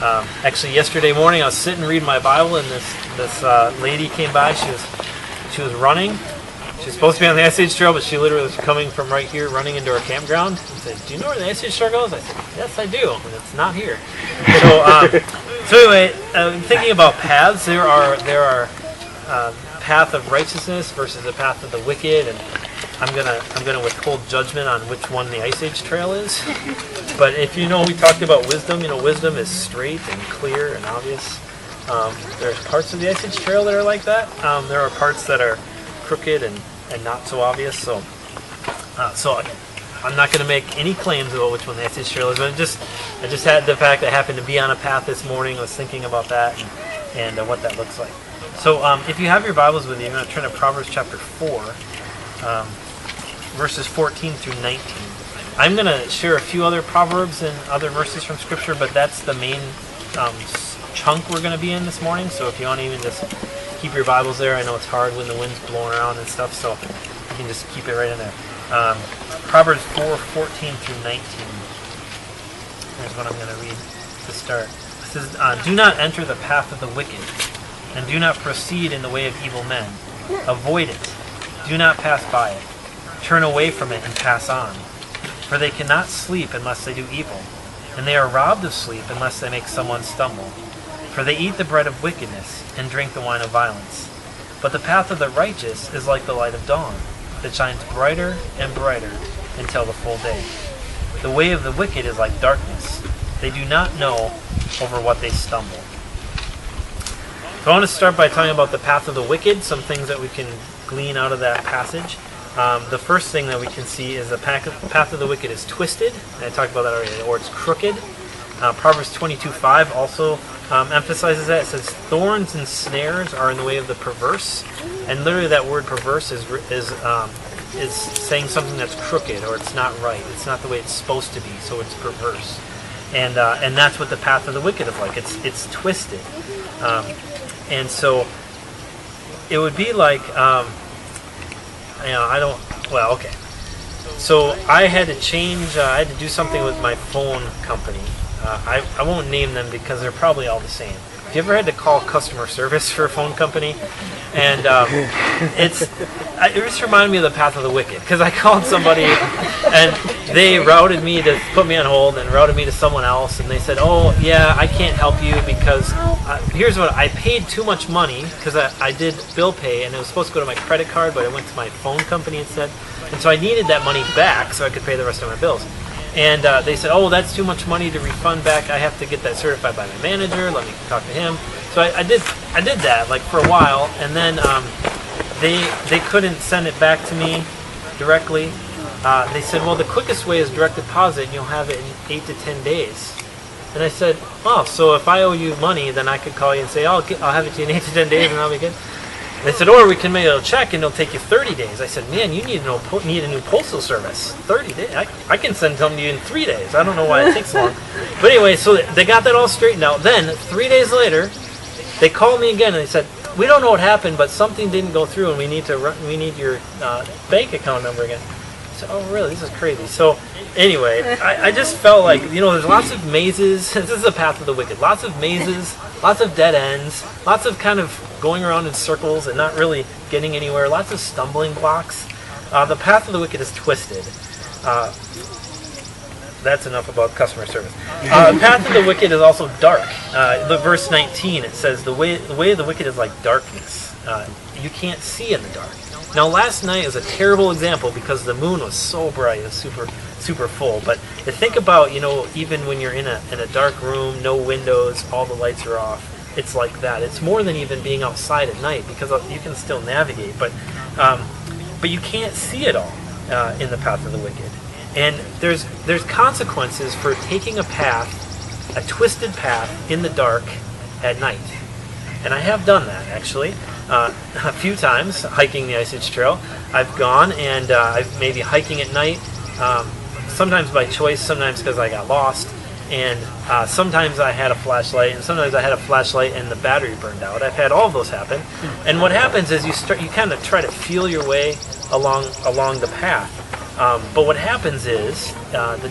Actually, yesterday morning I was sitting reading my Bible, and this lady came by. She was running. She was supposed to be on the Ice Age Trail, but she literally was coming from right here, running into our campground, and said, "Do you know where the Ice Age Trail goes?" I said, "Yes, I do, and it's not here." So anyway, thinking about paths, there are path of righteousness versus the path of the wicked, and I'm gonna withhold judgment on which one the Ice Age Trail is. But if you know, we talked about wisdom. Wisdom is straight and clear and obvious. There's parts of the Ice Age Trail that are like that. There are parts that are crooked and not so obvious. So I'm not going to make any claims about which one the Ice Age Trail is. But I just had the fact that I happened to be on a path this morning. I was thinking about that and what that looks like. So if you have your Bibles with you, I'm going to turn to Proverbs chapter 4, verses 14 through 19. I'm going to share a few other Proverbs and other verses from Scripture, but that's the main chunk we're going to be in this morning. So if you want to even just keep your Bibles there, I know it's hard when the wind's blowing around and stuff, so you can just keep it right in there. Proverbs 4, 14 through 19. Here's what I'm going to read to start. It says, "Do not enter the path of the wicked, and do not proceed in the way of evil men. Avoid it. Do not pass by it. Turn away from it and pass on. For they cannot sleep unless they do evil, and they are robbed of sleep unless they make someone stumble. For they eat the bread of wickedness and drink the wine of violence. But the path of the righteous is like the light of dawn, that shines brighter and brighter until the full day. The way of the wicked is like darkness. They do not know over what they stumble." So I want to start by talking about the path of the wicked, some things that we can glean out of that passage. The first thing that we can see is the path of the wicked is twisted. And I talked about that already, or it's crooked. Proverbs 22:5 also emphasizes that. It says, "Thorns and snares are in the way of the perverse." And literally that word perverse is saying something that's crooked, or it's not right. It's not the way it's supposed to be, so it's perverse. And that's what the path of the wicked is like. It's twisted. And so it would be like, okay. So I had to change, I had to do something with my phone company. I won't name them because they're probably all the same. Have you ever had to call customer service for a phone company? And it just reminded me of the path of the wicked, because I called somebody and they routed me to put me on hold and routed me to someone else, and they said, "Oh yeah, I can't help you because here's what, I paid too much money because I did bill pay and it was supposed to go to my credit card, but it went to my phone company instead, and so I needed that money back so I could pay the rest of my bills." And they said, "Oh, that's too much money to refund back. I have to get that certified by my manager. Let me talk to him." So I did that like for a while, and then they couldn't send it back to me directly. They said, "Well, the quickest way is direct deposit, and you'll have it in 8 to 10 days." And I said, "Oh, so if I owe you money, then I could call you and say, I'll have it to you in 8 to 10 days, and I'll be good." They said, "Or we can mail a check and it'll take you 30 days. I said, "Man, you need a new postal service. 30 days? I can send them to you in 3 days. I don't know why it takes so long." But anyway, so they got that all straightened out. Then 3 days later, they called me again and they said, "We don't know what happened, but something didn't go through, and we need your bank account number again." I said, "Oh, really? This is crazy." So anyway, I just felt like, there's lots of mazes. This is the path of the wicked. Lots of mazes, lots of dead ends, lots of kind of going around in circles and not really getting anywhere, lots of stumbling blocks. The path of the wicked is twisted. That's enough about customer service. The path of the wicked is also dark. Verse 19, it says, the way of the wicked is like darkness. You can't see in the dark. Now, last night is a terrible example because the moon was so bright, it was super full. But think about, even when you're in a dark room, no windows, all the lights are off. It's like that. It's more than even being outside at night, because you can still navigate, but you can't see it all in the path of the wicked. And there's consequences for taking a twisted path in the dark at night. And I have done that, actually, a few times, hiking the Ice Age Trail. I've gone and I've maybe hiking at night, sometimes by choice, sometimes because I got lost. And sometimes I had a flashlight, and sometimes I had a flashlight and the battery burned out. I've had all of those happen. And what happens is you kind of try to feel your way along the path. But what happens is the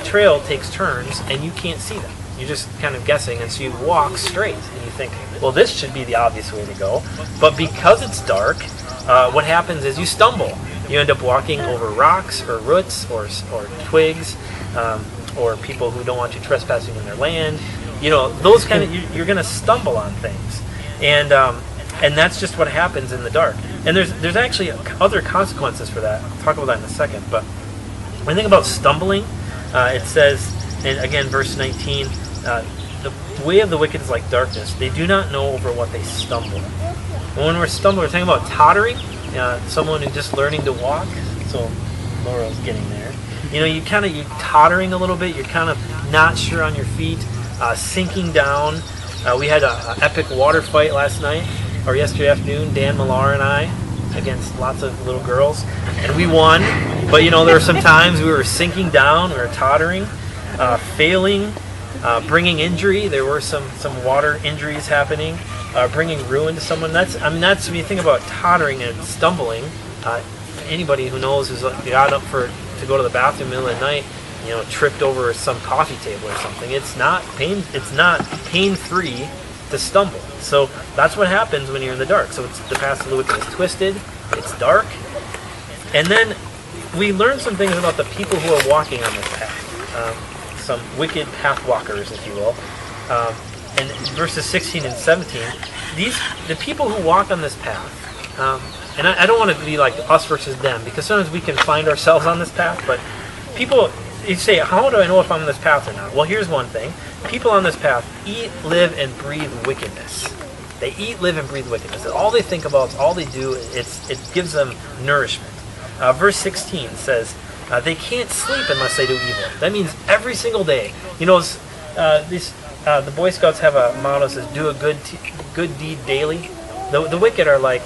trail takes turns, and you can't see them. You're just kind of guessing, and so you walk straight, and you think, well, this should be the obvious way to go. But because it's dark, what happens is you stumble. You end up walking over rocks or roots or twigs, or people who don't want you trespassing in their land. Those kind of, you're going to stumble on things. And that's just what happens in the dark. And there's actually other consequences for that. I'll talk about that in a second. But when you think about stumbling, it says, and again, verse 19, the way of the wicked is like darkness. They do not know over what they stumble. And when we're stumbling, we're talking about tottering. Someone who's just learning to walk. So Laura's getting there. You're tottering a little bit. You're kind of not sure on your feet, sinking down. We had an epic water fight last night, or yesterday afternoon, Dan Millar and I, against lots of little girls, and we won. But there were some times we were sinking down, we were tottering, failing, bringing injury. There were some water injuries happening, bringing ruin to someone. That's when you think about tottering and stumbling. Anybody who knows who's got up to go to the bathroom in the middle of the night, tripped over some coffee table or something. It's not pain-free to stumble. So that's what happens when you're in the dark. So the path of the wicked is twisted. It's dark. And then we learn some things about the people who are walking on this path. Some wicked path walkers, if you will. And verses 16 and 17, the people who walk on this path, and I don't want to be like us versus them, because sometimes we can find ourselves on this path, but people, you say, how do I know if I'm on this path or not? Well, here's one thing. People on this path eat, live, and breathe wickedness. They eat, live, and breathe wickedness. All they think about, all they do, it gives them nourishment. Verse 16 says, they can't sleep unless they do evil. That means every single day. The Boy Scouts have a motto that says, do a good deed daily. The wicked are like,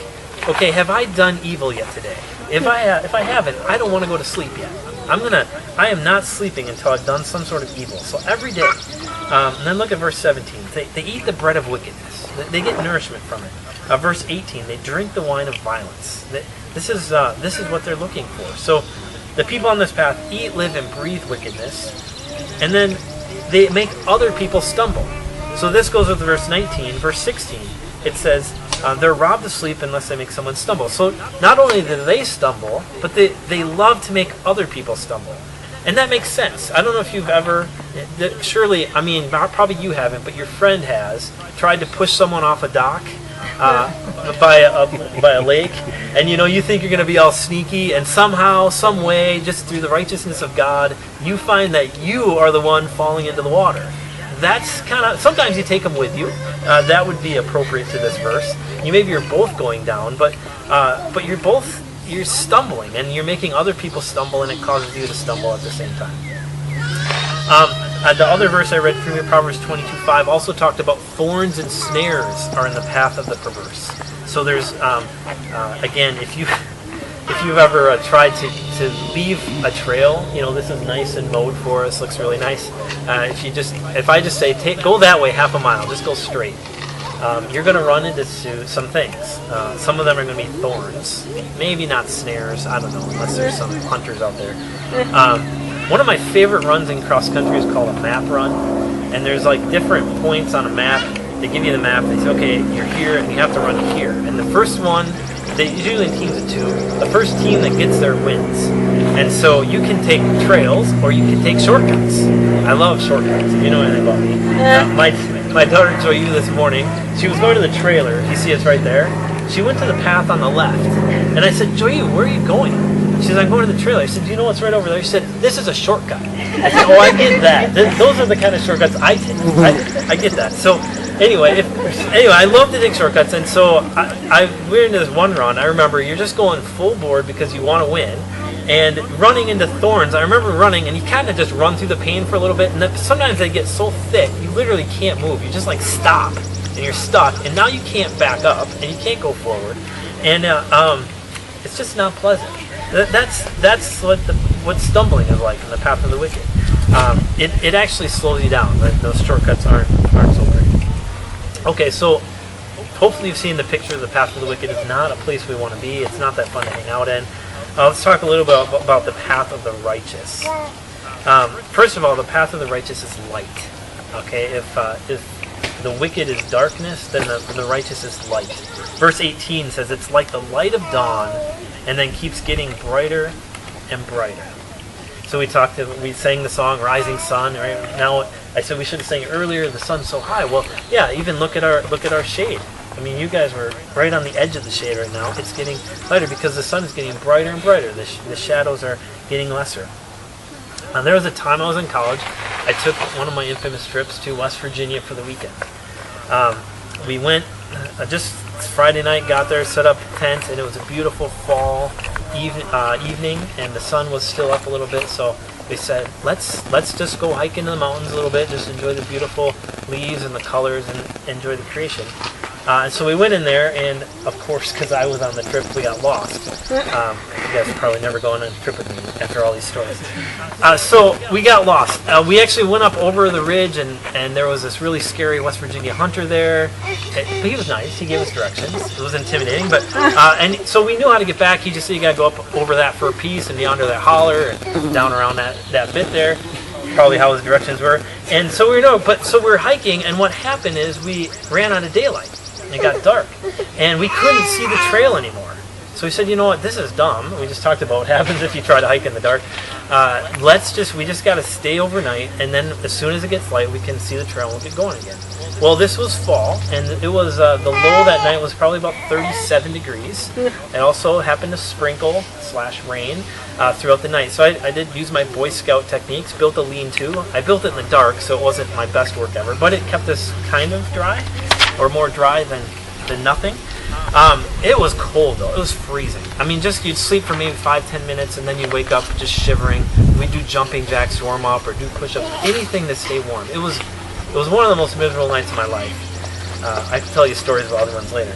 okay, have I done evil yet today? If I haven't, I don't want to go to sleep yet. I am not sleeping until I've done some sort of evil. So every day. And then look at verse 17. They eat the bread of wickedness. They get nourishment from it. Verse 18. They drink the wine of violence. This is what they're looking for. So the people on this path eat, live, and breathe wickedness. And then they make other people stumble. So this goes with verse 19. Verse 16. It says, they're robbed of sleep unless they make someone stumble. So not only do they stumble, but they love to make other people stumble. And that makes sense. I don't know if you've ever, surely, probably you haven't, but your friend has, tried to push someone off a dock by a lake, and you think you're going to be all sneaky, and somehow, some way, just through the righteousness of God, you find that you are the one falling into the water. That's kind of, sometimes you take them with you. That would be appropriate to this verse. Maybe you're both going down, but you're stumbling, and you're making other people stumble, and it causes you to stumble at the same time. The other verse I read from you, Proverbs 22:5, also talked about thorns and snares are in the path of the perverse. So there's, again, if you've ever tried to leave a trail, this is nice and mowed for us, looks really nice. If I just say, go that way half a mile, just go straight, you're going to run into some things. Some of them are going to be thorns, maybe not snares, I don't know, unless there's some hunters out there. One of my favorite runs in cross country is called a map run, and there's like different points on a map. They give you the map, they say, okay, you're here, and you have to run here. And the first one, they usually in teams of 2. The first team that gets there wins. And so you can take trails or you can take shortcuts. I love shortcuts, if you know anything about me. My daughter Joyu this morning, she was going to the trailer. You see it's right there. She went to the path on the left. And I said, Joyu, where are you going? She said, I'm going to the trailer. I said, do you know what's right over there? She said, this is a shortcut. I said, oh, I get that. Those are the kind of shortcuts I take. I get that. So anyway, I love to take shortcuts, and so we're into this one run. I remember you're just going full board because you want to win, and running into thorns. I remember running, and you kind of just run through the pain for a little bit, and then sometimes they get so thick you literally can't move. You just like stop, and you're stuck, and now you can't back up, and you can't go forward, and it's just not pleasant. That's what stumbling is like in the path of the wicked. It actually slows you down. Those shortcuts aren't so great. Okay, so hopefully you've seen the picture of the path of the wicked. It's not a place we want to be. It's not that fun to hang out in. Let's talk a little bit about the path of the righteous. First of all, the path of the righteous is light. Okay, if the wicked is darkness, then the righteous is light. Verse 18 says it's like the light of dawn, and then keeps getting brighter and brighter. So we sang the song "Rising Sun." Right now, I said we should have sang it earlier. The sun's so high. Well, yeah. Even look at our shade. I mean, you guys were right on the edge of the shade right now. It's getting lighter because the sun is getting brighter and brighter. The shadows are getting lesser. There was a time I was in college. I took one of my infamous trips to West Virginia for the weekend. We went just Friday night, got there, set up tent, and it was a beautiful fall evening, and the sun was still up a little bit. So we said, let's just go hike into the mountains a little bit, just enjoy the beautiful leaves and the colors, and enjoy the creation. So we went in there, and of course, because I was on the trip, we got lost. You guys are probably never going on a trip with me after all these stories. So we got lost. We actually went up over the ridge, and there was this really scary West Virginia hunter there. But he was nice. He gave us directions. It was intimidating, but and so we knew how to get back. He just said you got to go up over that for a piece and be under that holler and down around that bit there. Probably how his directions were. And so we were hiking, and what happened is we ran out of daylight. It got dark, and we couldn't see the trail anymore. So we said, you know what, this is dumb. We just talked about what happens if you try to hike in the dark. We just got to stay overnight, and then as soon as it gets light, we can see the trail and we'll get going again. Well, this was fall, and it was the low that night was probably about 37 degrees. It also happened to sprinkle / rain throughout the night. So I did use my Boy Scout techniques, built a lean-to. I built it in the dark, so it wasn't my best work ever, but it kept us kind of dry, or more dry than nothing. It was cold though. It was freezing. I mean, you'd sleep for maybe 5-10 minutes, and then you'd wake up just shivering. We'd do jumping jacks to warm up, or do push-ups, anything to stay warm. It was one of the most miserable nights of my life. I can tell you stories of other ones later.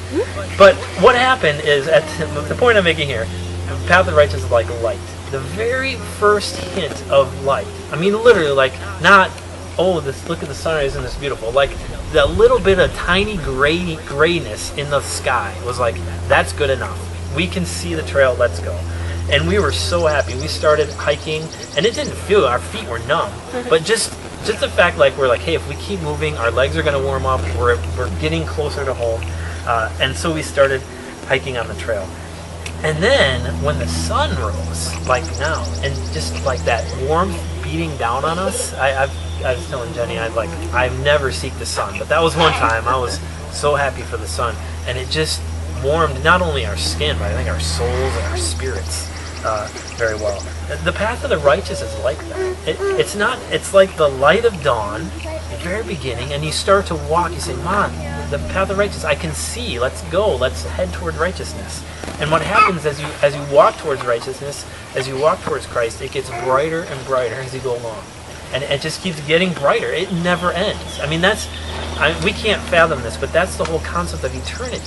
But what happened is, the point I'm making here, the path of the righteous is like light. The very first hint of light. I mean, literally, like, not, look at the sunrise, isn't this beautiful? Like, that little bit of tiny grayness in the sky was like, that's good enough. We can see the trail, let's go. And we were so happy. We started hiking, and it didn't feel, our feet were numb. But just the fact, like, we're like, hey, if we keep moving, our legs are going to warm up, we're getting closer to home. And so we started hiking on the trail. And then, when the sun rose, like now, and just like that warmth beating down on us, I was telling Jenny, I've never seeked the sun, but that was one time. I was so happy for the sun, and it just warmed not only our skin, but I think our souls and our spirits very well. The path of the righteous is like that. It's like the light of dawn, the very beginning, and you start to walk. You say, Mom, the path of the righteous, I can see. Let's go. Let's head toward righteousness. And what happens as you walk towards righteousness, as you walk towards Christ, it gets brighter and brighter as you go along. And it just keeps getting brighter. It never ends. I mean, we can't fathom this, but that's the whole concept of eternity.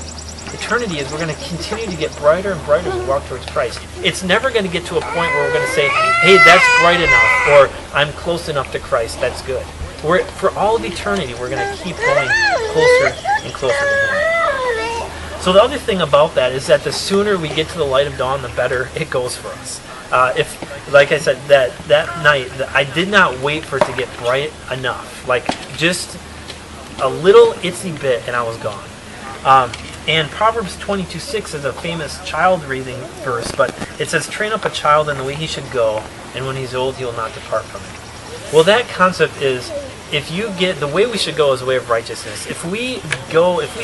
Eternity is we're going to continue to get brighter and brighter as we walk towards Christ. It's never going to get to a point where we're going to say, hey, that's bright enough, or I'm close enough to Christ, that's good. For all of eternity, we're going to keep going closer and closer to Him. So the other thing about that is that the sooner we get to the light of dawn, the better it goes for us. Like I said, that night, I did not wait for it to get bright enough. Like, just a little itsy bit, and I was gone. And Proverbs 22:6 is a famous child-raising verse, but it says, train up a child in the way he should go, and when he's old, he will not depart from it. Well, that concept is, the way we should go is the way of righteousness. If we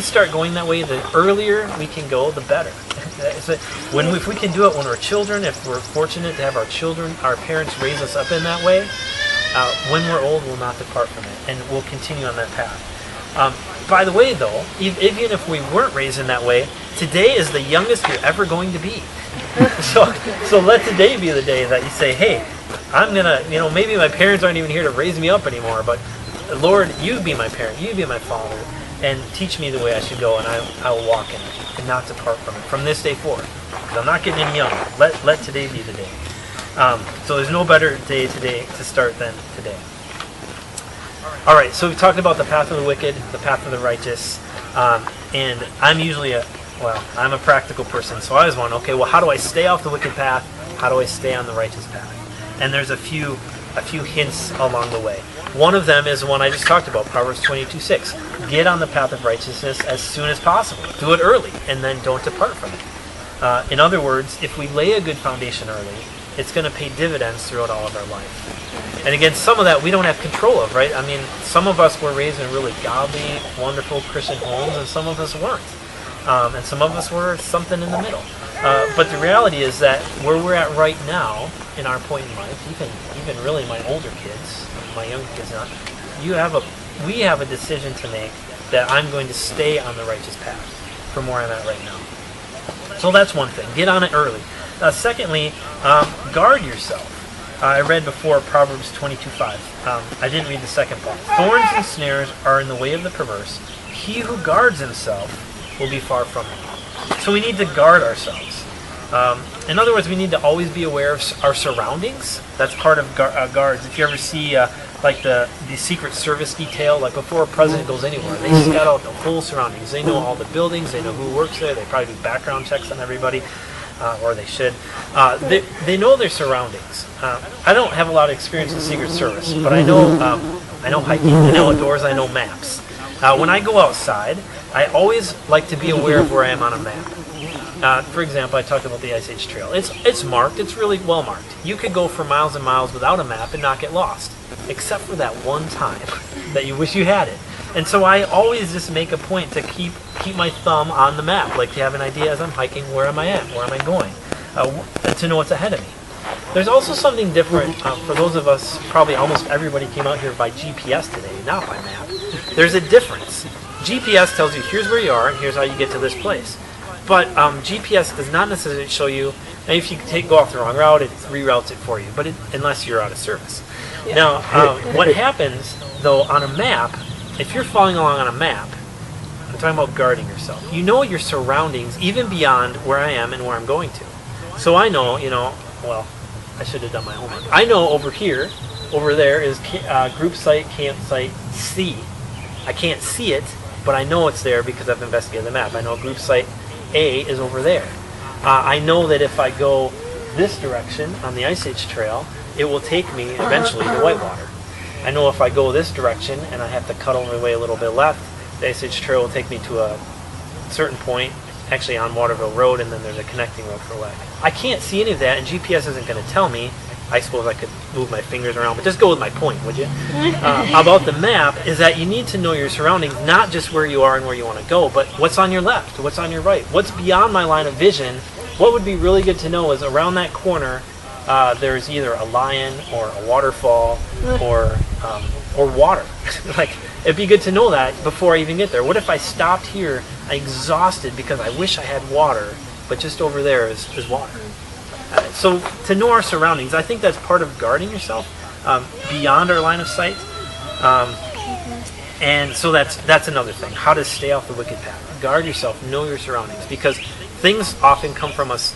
start going that way, the earlier we can go, the better. If we can do it when we're children, if we're fortunate to have our parents raise us up in that way, when we're old, we'll not depart from it, and we'll continue on that path. By the way, though, even if we weren't raised in that way, today is the youngest you're ever going to be. So let today be the day that you say, hey, I'm going to, maybe my parents aren't even here to raise me up anymore, but Lord, you be my parent, you be my father, and teach me the way I should go, and I will walk in it and not depart from it from this day forward. Because I'm not getting any younger. Let today be the day. So there's no better day today to start than today. All right, so we've talked about the path of the wicked, the path of the righteous, and I'm usually I'm a practical person, so I always want, how do I stay off the wicked path? How do I stay on the righteous path? And there's a few a few hints along the way. One of them is one I just talked about, Proverbs 22:6. Get on the path of righteousness as soon as possible. Do it early, and then don't depart from it. In other words, if we lay a good foundation early, it's going to pay dividends throughout all of our life. And again, some of that we don't have control of, right? I mean, some of us were raised in really godly, wonderful Christian homes, and some of us weren't. And some of us were something in the middle. But the reality is that where we're at right now, in our point in life, even really my older kids, my younger kids not, we have a decision to make that I'm going to stay on the righteous path from where I'm at right now. So that's one thing. Get on it early. Secondly, guard yourself. I read before Proverbs 22:5. I didn't read the second part. Thorns and snares are in the way of the perverse. He who guards himself will be far from it. So we need to guard ourselves. In other words, we need to always be aware of our surroundings. That's part of guards. If you ever see like the Secret Service detail, like before a president goes anywhere, they scout out the whole surroundings. They know all the buildings. They know who works there. They probably do background checks on everybody. Or they should. They know their surroundings. I don't have a lot of experience in Secret Service, but I know hiking, I know outdoors, I know maps. When I go outside, I always like to be aware of where I am on a map. For example, I talked about the Ice Age Trail. It's marked. It's really well marked. You could go for miles and miles without a map and not get lost, except for that one time that you wish you had it. And so I always just make a point to keep my thumb on the map, like to have an idea as I'm hiking, where am I at, where am I going, to know what's ahead of me. There's also something different for those of us, probably almost everybody came out here by GPS today, not by map. There's a difference. GPS tells you here's where you are and here's how you get to this place. But GPS does not necessarily show you, and if you go off the wrong route, it reroutes it for you, but unless you're out of service. Yeah. Now, what happens, though, on a map, if you're following along on a map, I'm talking about guarding yourself. You know your surroundings, even beyond where I am and where I'm going to. So I know, well, I should have done my homework. I know over there is group site, campsite C. I can't see it, but I know it's there because I've investigated the map. I know group site A is over there. I know that if I go this direction on the Ice Age Trail, it will take me eventually to Whitewater. I know if I go this direction and I have to cut over the way a little bit left, the Ice Age Trail will take me to a certain point, actually on Waterville Road, and then there's a connecting road for a leg. I can't see any of that, and GPS isn't going to tell me. I suppose I could move my fingers around, but just go with my point, would you? About the map is that you need to know your surroundings, not just where you are and where you want to go, but what's on your left, what's on your right, what's beyond my line of vision. What would be really good to know is around that corner, there's either a lion or a waterfall or water. Like, it'd be good to know that before I even get there. What if I stopped here, I'm exhausted because I wish I had water, but just over there is water. So to know our surroundings, I think that's part of guarding yourself beyond our line of sight. And so that's another thing, how to stay off the wicked path. Guard yourself, know your surroundings, because things often come from us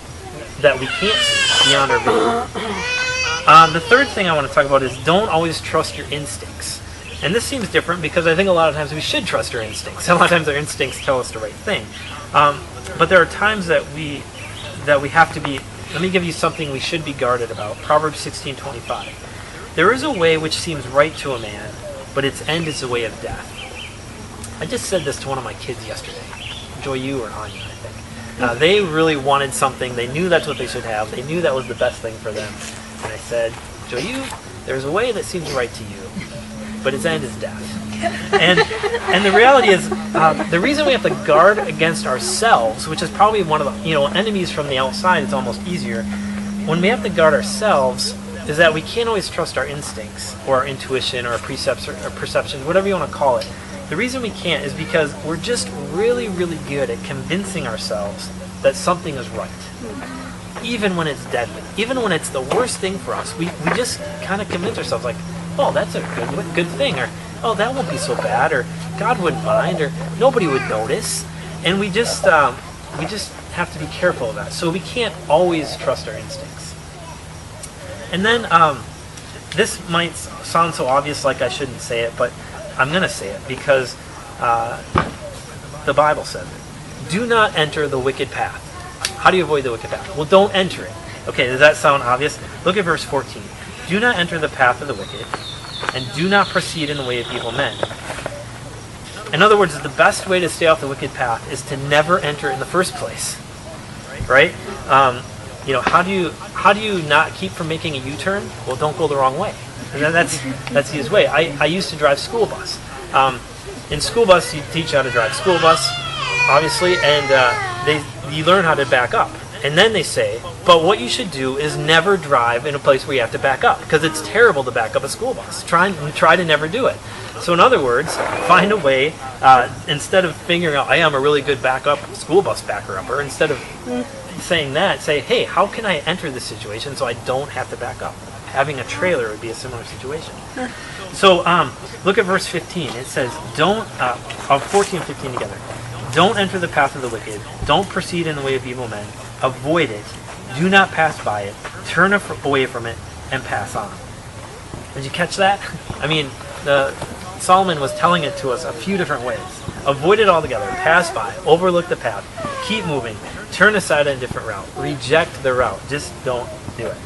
that we can't see beyond our vision. The third thing I want to talk about is don't always trust your instincts. And this seems different because I think a lot of times we should trust our instincts. A lot of times our instincts tell us the right thing. But there are times that we have to be. Let me give you something we should be guarded about. Proverbs 16:25. There is a way which seems right to a man, but its end is the way of death. I just said this to one of my kids yesterday. Joy, you or Anya, I think. They really wanted something. They knew that's what they should have. They knew that was the best thing for them. And I said, Joy, there's a way that seems right to you, but its end is death. And the reality is, the reason we have to guard against ourselves, which is probably one of the enemies from the outside, it's almost easier. When we have to guard ourselves, is that we can't always trust our instincts or our intuition or our perceptions, whatever you want to call it. The reason we can't is because we're just really, really good at convincing ourselves that something is right. Even when it's deadly, even when it's the worst thing for us, we just kind of convince ourselves like, oh, that's a good thing, or oh, that won't be so bad, or God wouldn't mind, or nobody would notice. And we just have to be careful of that. So we can't always trust our instincts. And then this might sound so obvious, like I shouldn't say it, but I'm going to say it because the Bible says it. Do not enter the wicked path. How do you avoid the wicked path? Well, don't enter it. Okay, does that sound obvious? Look at verse 14. do not enter the path of the wicked, and do not proceed in the way of evil men. In other words, the best way to stay off the wicked path is to never enter it in the first place, right? How do you not keep from making a U-turn? Well, don't go the wrong way. And that's the easiest way. I used to drive school bus. In school bus, you teach how to drive school bus, obviously, and you learn how to back up. And then they say, but what you should do is never drive in a place where you have to back up, because it's terrible to back up a school bus. Try to never do it. So in other words, find a way, instead of figuring out, I'm a really good school bus backer-upper, instead of saying that, say, hey, how can I enter this situation so I don't have to back up? Having a trailer would be a similar situation. So look at verse 15. It says, 14 and 15 together. Don't enter the path of the wicked. Don't proceed in the way of evil men. Avoid it. Do not pass by it. Turn away from it and pass on. Did you catch that? I mean, Solomon was telling it to us a few different ways. Avoid it altogether. Pass by. Overlook the path. Keep moving. Turn aside on a different route. Reject the route. Just don't do it.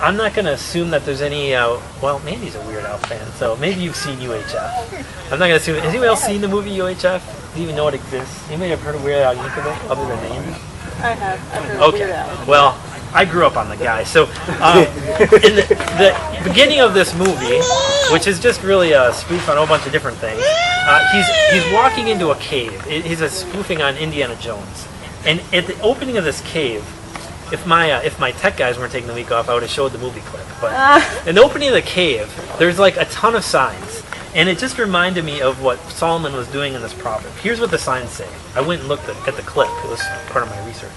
I'm not going to assume that there's any, Mandy's a Weird Al fan, so maybe you've seen UHF. I'm not going to assume, has anybody else seen the movie UHF? Do you even know it exists? Anybody ever heard of Weird Al Yankovic other than Mandy? I have. I've heard of Weird Al. Well, I grew up on the guy. So in the beginning of this movie, which is just really a spoof on a whole bunch of different things, he's walking into a cave. He's spoofing on Indiana Jones. And at the opening of this cave, if my tech guys weren't taking the week off, I would have showed the movie clip. But in the opening of the cave, there's like a ton of signs. And it just reminded me of what Solomon was doing in this proverb. Here's what the signs say. I went and looked at the clip. It was part of my research.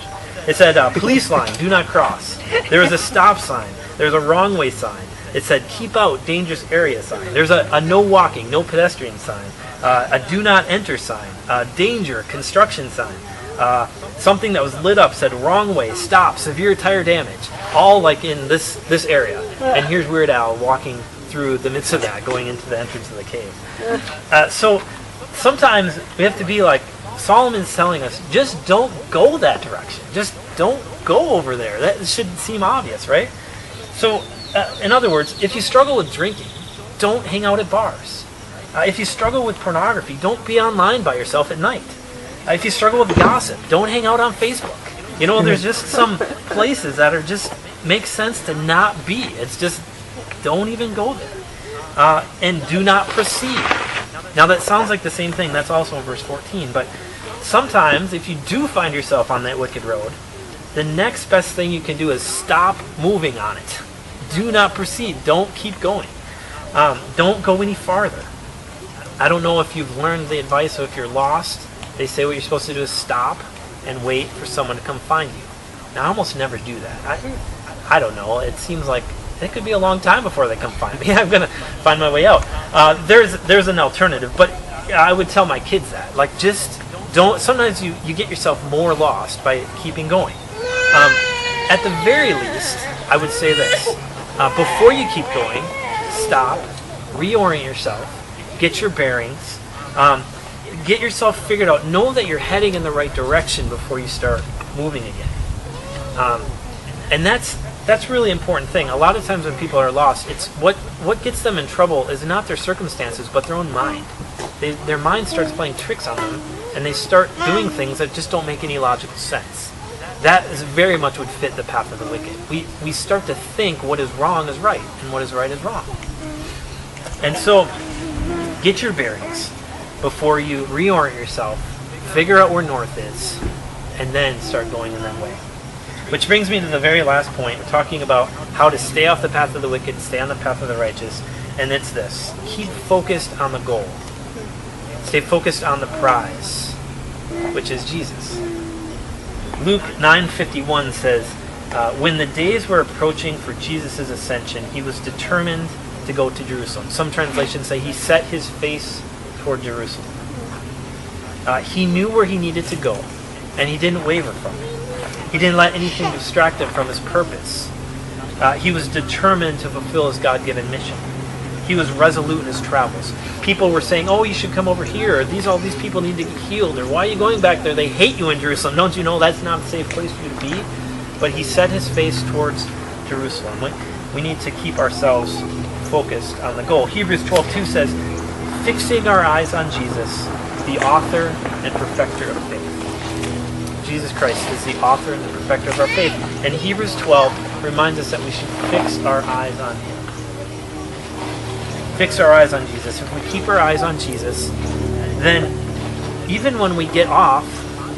It said, police line, do not cross. There was a stop sign. There's a wrong way sign. It said, keep out, dangerous area sign. There's a no walking, no pedestrian sign. A do not enter sign. Danger, construction sign. Something that was lit up said wrong way, stop, severe tire damage. All like in this area. And here's Weird Al walking through the midst of that, going into the entrance of the cave. So sometimes we have to be like Solomon's telling us, just don't go that direction. Just don't go over there. That should seem obvious, right? So in other words, if you struggle with drinking, don't hang out at bars. If you struggle with pornography, don't be online by yourself at night. If you struggle with gossip, don't hang out on Facebook. There's just some places that are just make sense to not be. It's just don't even go there. And do not proceed. Now that sounds like the same thing. That's also in verse 14. But sometimes if you do find yourself on that wicked road, the next best thing you can do is stop moving on it. Do not proceed. Don't keep going. Don't go any farther. I don't know if you've learned the advice, so if you're lost, they say what you're supposed to do is stop and wait for someone to come find you. Now, I almost never do that. I don't know. It seems like it could be a long time before they come find me. I'm going to find my way out. There's an alternative, but I would tell my kids that. Like, just don't. Sometimes you get yourself more lost by keeping going. At the very least, I would say this. Before you keep going, stop, reorient yourself, get your bearings, get yourself figured out. Know that you're heading in the right direction before you start moving again. And that's really important thing. A lot of times when people are lost, it's what gets them in trouble is not their circumstances, but their own mind. Their mind starts playing tricks on them, and they start doing things that just don't make any logical sense. That is very much would fit the path of the wicked. We start to think what is wrong is right, and what is right is wrong. And so, get your bearings before you reorient yourself, figure out where north is, and then start going in that way. Which brings me to the very last point. We're talking about how to stay off the path of the wicked, stay on the path of the righteous, and it's this. Keep focused on the goal. Stay focused on the prize, which is Jesus. Luke 9:51 says, when the days were approaching for Jesus' ascension, he was determined to go to Jerusalem. Some translations say he set his face toward Jerusalem. He knew where he needed to go, and he didn't waver from it. He didn't let anything distract him from his purpose. He was determined to fulfill his God-given mission. He was resolute in his travels. People were saying, oh, you should come over here, or all these people need to get healed, or why are you going back there? They hate you in Jerusalem. Don't you know that's not a safe place for you to be? But he set his face towards Jerusalem. we need to keep ourselves focused on the goal. Hebrews 12:2 says, fixing our eyes on Jesus, the author and perfecter of faith. Jesus Christ is the author and the perfecter of our faith. And Hebrews 12 reminds us that we should fix our eyes on him. Fix our eyes on Jesus. If we keep our eyes on Jesus, then even when we get off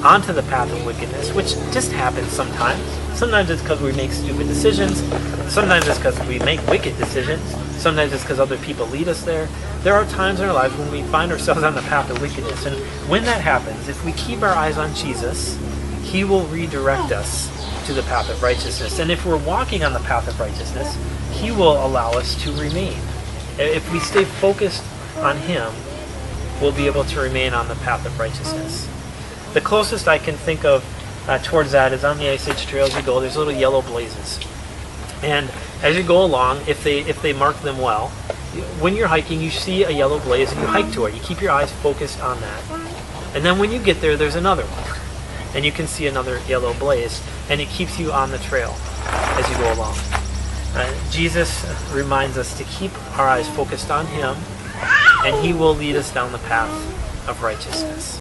onto the path of wickedness, which just happens sometimes. Sometimes it's because we make stupid decisions. Sometimes it's because we make wicked decisions. Sometimes it's because other people lead us there. There are times in our lives when we find ourselves on the path of wickedness. And when that happens, if we keep our eyes on Jesus, he will redirect us to the path of righteousness. And if we're walking on the path of righteousness, he will allow us to remain. If we stay focused on him, we'll be able to remain on the path of righteousness. The closest I can think of towards that is on the Ice Age Trail. As you go, there's little yellow blazes. And as you go along, if they mark them well, when you're hiking, you see a yellow blaze and you hike to it. You keep your eyes focused on that. And then when you get there, there's another one. And you can see another yellow blaze. And it keeps you on the trail as you go along. Jesus reminds us to keep our eyes focused on him, and he will lead us down the path of righteousness.